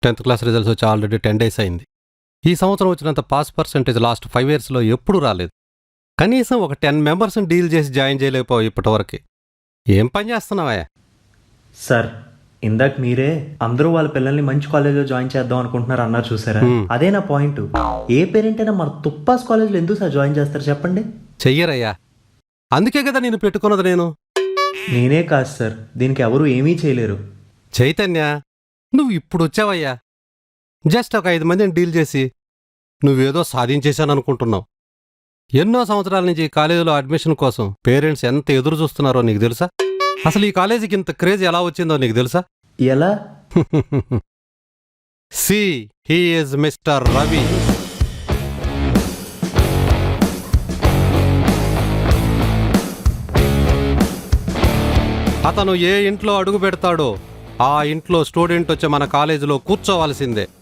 10th class results వచ్చి already 10 days అయింది. ఈ సంవత్సరం వచ్చినంత పాస్ పర్సెంటేజ్ లాస్ట్ 5 yearsలో ఎప్పుడూ రాలేదు. కనీసం ఒక 10 మెంబర్స్ని డీల్ చేసి జాయిన్ చేయలేకపోయి ఇప్పటివరకు. ఏం పని చేస్తున్నావా? సార్ ఇందాక మీరే అందరూ వాళ్ళ పిల్లల్ని మంచి కాలేజ్లో జాయిన్ చేద్దాం అనుకుంటున్నారు అన్నారు చూసారా, అదే నా పాయింట్. ఏ పేరెంట్ అయినా మన తుప్పాస్ కాలేజ్లో ఎందుకు సార్ జాయిన్ చేస్తారు చెప్పండి? చెయ్యరయ్యా, అందుకే కదా నేను పెట్టుకున్నది. నేనే కాదు సార్, దీనికి ఎవరు ఏమీ చేయలేరు. చైతన్య, నువ్వు ఇప్పుడు వచ్చావయ్యా. జస్ట్ ఒక 5 మందిని డీల్ చేసి నువ్వేదో సాధించేశాననుకుంటున్నావు. ఎన్నో సంవత్సరాల నుంచి ఈ కాలేజీలో అడ్మిషన్ కోసం పేరెంట్స్ ఎంత ఎదురు చూస్తున్నారో నీకు తెలుసా? అసలు ఈ కాలేజీకి ఇంత క్రేజ్ ఎలా వచ్చిందో నీకు తెలుసా? ఎలా? See he is mister Ravi. అతను ఏ ఇంట్లో అడుగు పెడతాడో ఆ ఇంట్లో స్టూడెంట్ వచ్చి మన కాలేజీలో కూర్చోవాల్సిందే.